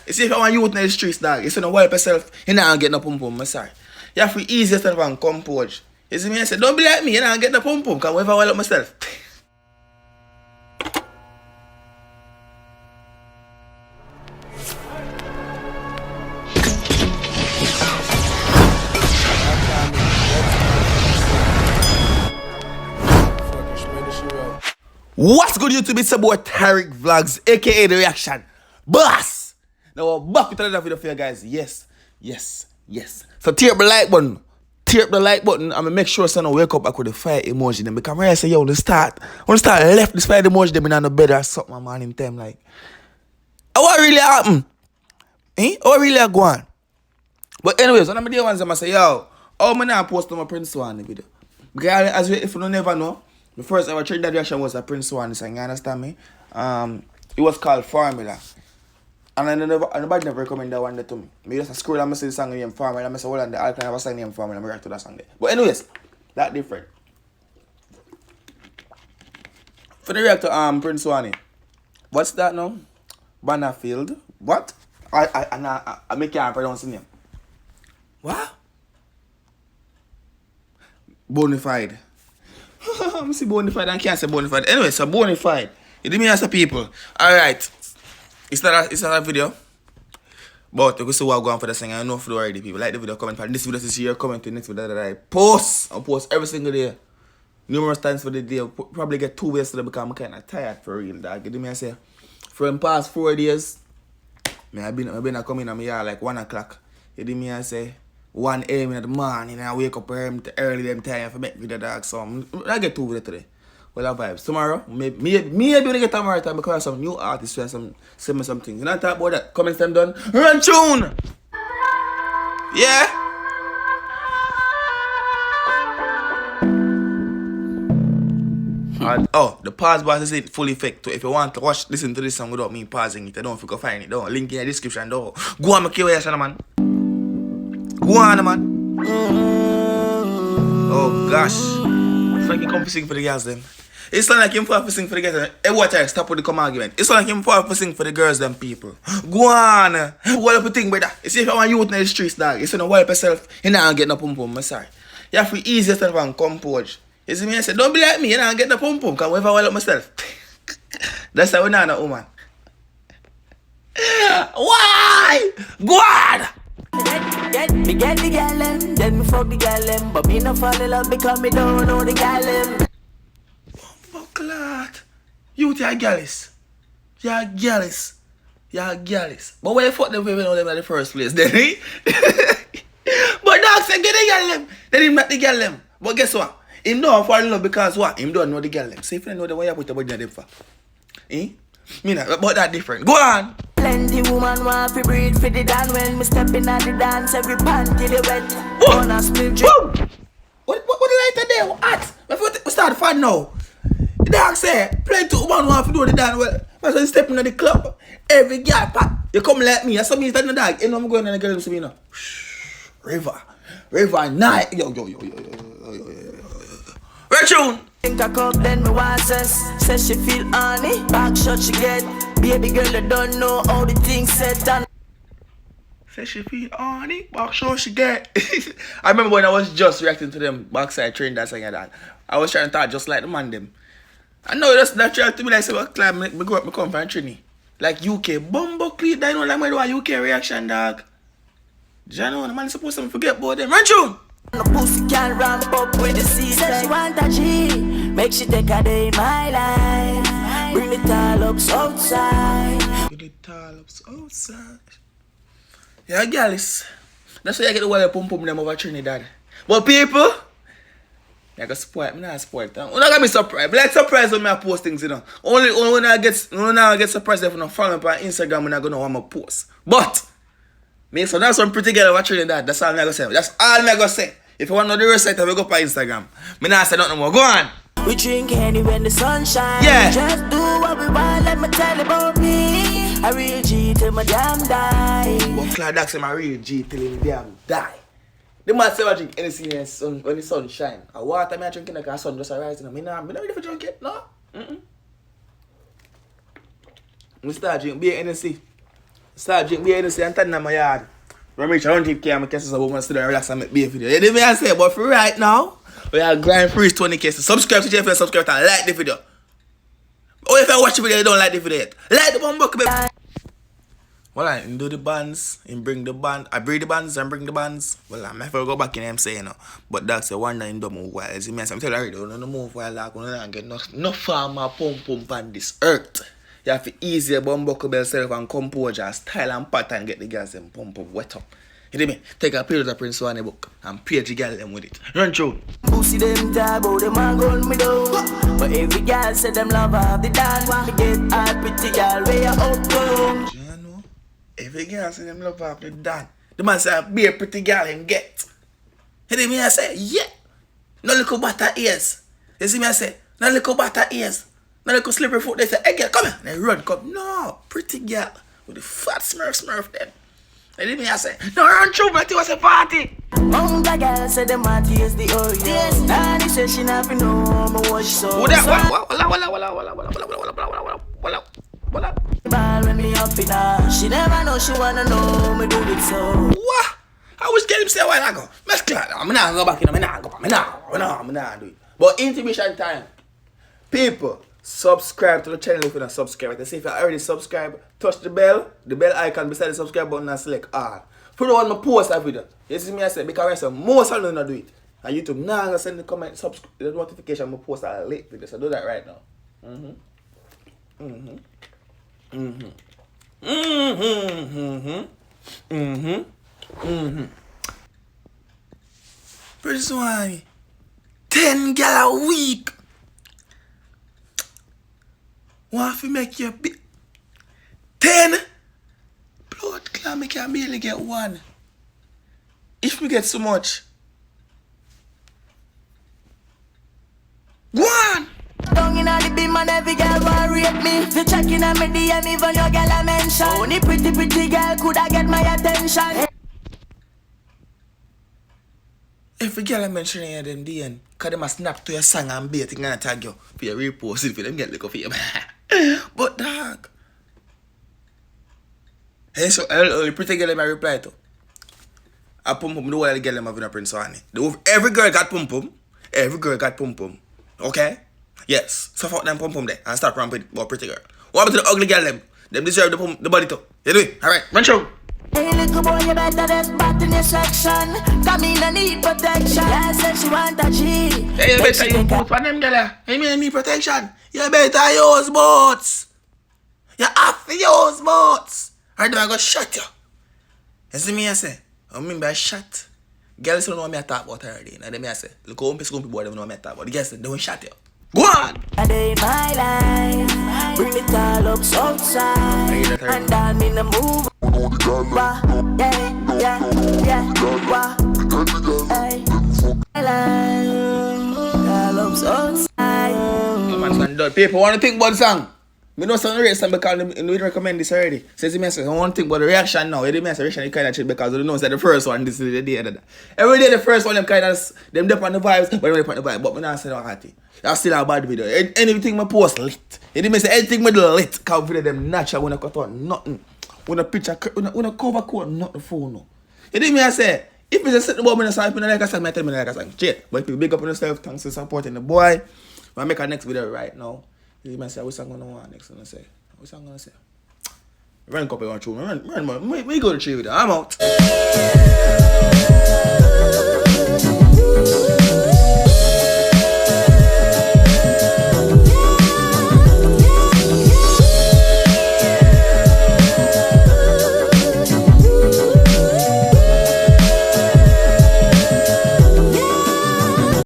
You see, if you want youth in the streets, dog, you say no help yourself, you not get no pum pum, I'm sorry. You have to ease yourself and compose. You see me, I say, don't be like me, you not get no pum pum, because whenever I help myself. What's good, YouTube? It's about Tyrekevlogs, aka The Reaction Boss. Now we're back with another video for you guys. Yes. So tear up the like button. I'm gonna make sure someone wake up back with the fire emoji then, because I say, yo, when start left this fire emoji them in the bed or something, man, in time like. What really happen? What really go on? But anyways, one of the ones I'm gonna say, yo, how am I not post on my Prince Swanny video? Because as if you don't never know, the first ever Trinidad reaction was a Prince Swanny song, you understand me? It was called Formula. And nobody never recommended that one there to me. I just scroll and I see the song named Formula. I say, hold on, I can have a song named Formula. I react to that song there. But anyways, that different. For the react to Prince Swanny, what's that now? Bonafide. What? I make you pronounce the name. What? Bonafide. I'm see Bonafide and can't say Bonafide. Anyway, so Bonafide. You did me as a people. Alright. It's not a video. But you can see what I'm going for the thing. I know for already people. Like the video, comment on this video to see your comment to the next video that I post. I'll post every single day. Numerous times for the day. I'll probably get 2 days today because I'm kinda tired for real, dog. You did me I say. For the past 4 days, I've been coming on my yard like 1 o'clock. You did me I say 1 a.m. in the morning, and I wake up early them time for make video, dog. So I get 2 videos today. Well, I vibes. Tomorrow, maybe we get tomorrow time because some new artists who have send me some things. You know talk about that? Comments them done. Run tune! Yeah? The pause bar is in full effect too. If you want to listen to this song without me pausing it, I don't forget find it. Don't link in the description. Don't go on my KYS, man. Go on, man. Oh gosh. Frankie come to sing for the girls then. It's not like him for sing for the girls. Hey, watch out, stop with the come argument. It's not like him for sing for the girls them people. Go on. What up you think about that? You see if you want youth in the streets, dog, you say no help yourself, you not get no pum pum, I'm sorry. You have to ease yourself and compose. You see me, I say, don't be like me, you not get no pum pum, because whenever I help myself. That's how we not know, woman. Why? Go on! Me get the gal them, then me fuck the gal them, but me no fall in love because me don't know the gal them. Bucklat, you are gallus. You're gallus. But where you fuck them if you know them in the first place, then But dog say get the gal them, then him not the gal them. But guess what? Him don't fall in love because what? Him don't know the gal them. So if you don't know them, why you put the body on them for? Me not, but that different. Go on. Plenty woman want to breathe for the dan when me stepping at the dance, every panty they wet. On a split drip. What the lighter there? What? We start fun now. The dog say, plenty woman want to do the dan well. That's when you step into the club. Every girl pack. You come like me. That's something that the dog. You know I'm going and the girl see me now. River night. Yo. Red tune. Think I cup then me want says she feel honey. Back shot she get. Baby girl I don't know how the thing set and say she feel honey. Back shot she get. I remember when I was just reacting to them backside Trinidad song like that. I was trying to talk just like the man them. I know that's natural to me like say what climb me grow up me come from Trini. Like UK. Bumbo cleat I know like me do a UK reaction dog. Do you know the man supposed to forget about them. Run tune! no pussy can ramp up with the season. Says she want a G, make she take a day in my life. Bring the tall-ups outside. Bring the tall-ups outside. Yeah, girls. That's why I get the wire pump them over Trinidad. But people, I got spoiled. I'm not spoiled. I'm not gonna be surprised. But like surprised when I post things, you know. Only when I get surprised if I don't follow me on Instagram when I gonna want my post. But me so that's some pretty girl over Trinidad. That's all I'm gonna say. That's all I'm gonna say. If you want to know the rest of it, we go on Instagram. Me not say nothing more. Go on. We drink Henny when the sun shines. Yeah. Just do what we want. Let me tell about me. A real G till my damn die. But Claude say my real G till him damn die. The man say I drink anything when the sun shine. A water me I drinking like a sun just arising. Me not ready for drink it. No. We start drinking beer NSC. Start drink beer, you see, and turn in my yard. When I reach 100K, I'm going to a woman sit and relax and make beer video. You know what I say? But for right now, we are grind free 20K. So subscribe to the channel, subscribe and like the video. Or if you watch the video, you don't like the video yet. Like the bumbo, baby. Well, I do the bands and bring the band. I bring the bands and bring the bands. Well, I'm never go back in them saying, you know. But that's a one night don't move while. As you mean, I'm telling you, don't move while like we don't get no farmer pump on this earth. You have to ease your bumbuckle yourself and composure, style and pattern, get the girls and pump up wet up. You hear me? Take a page of the Prince Swanny book and page the girl them with it. Run through. Pussy them tab out, them a gun me down. But every girl say them love have the dance. Me get all pretty girl way you up down. You know? Every girl say them love have the dance. The man say be a pretty girl and get. You hear me? I say, yeah. No little butter ears. You see me? I say, no little butter ears. No little slippery foot. They say, hey girl, come here. They run, come. No, pretty girl with the fat smurf then. You hear me? I say, no run through, but it was a party. Mom the girl say them a taste the Oreo. Nanny say she not know me watch so. What that? Ball when me up in her. She never know she wanna know me do it so. What? I was getting him say a while ago. Let's clear. I'm not go back in. I'm not do it. But intermission time. People, subscribe to the channel if you're not subscribed. If you already subscribed, touch the bell icon beside the subscribe button and select all. For the one I post that video. You see me I say because I say most of them not do it. And YouTube now I'm gonna send the comment the notification I post a late video. So do that right now. Pretty Swanny. 10 gal a week. Want to make you 10? Blood clan, me can barely get 1. If me get so much. 1! Down inna the beam and every girl want rape me. You checking on me DM even your girl I mention. Only pretty girl coulda get my attention. Every girl I mention in them DM, cause them a snap to your song and baiting and tag you for your repost it for them get look for you. But dog. Hey, so the pretty girl I reply to. I pum the whole of the girl them having a Prince Swanny. Every girl got pum pum. Every girl got pum pum. Okay? Yes. So fuck them pum pum there and start ramping about pretty girl. What about the ugly girl them? Them deserve the body too. You do it? Alright, run show. Hey little boy, you better just back in your section. Come in and need protection. I said she want a G. Hey, you better use boats for them girl. Hey, me need protection. You better use boats. You have to use boats. Or do I go shot you? You see me I say? I mean by shot. Girls don't know what I talk about already. Now they I say, look how people boy don't know what I talk about. The girls say, don't shot you. Go on! A day in my life. Bring it all up outside. And I'm in the move. People want to think about the song. I know some reason because we recommend this already. Says the message, I want to think about the reaction now. The message reaction is kind of chill because they know that the first one, this is the day. Every day the first one, them kind of, them dip on the vibes, but they on the vibe. But I don't say no happy. That's still a bad video. Anything I post lit. It didn't say anything I do lit. Can't video them natural when I cut on nothing. When a picture, when a cover code, not the phone. No. You didn't mean I say, if it's a sit about me in a song, if I like a song, I tell me like a song. Shit. But if you big up on yourself, thanks for supporting the boy. I make a next video right now. You might say, what's I'm gonna want next? I'm gonna say, what's I'm gonna say? Run a couple of run, we go to 3 video. I'm out.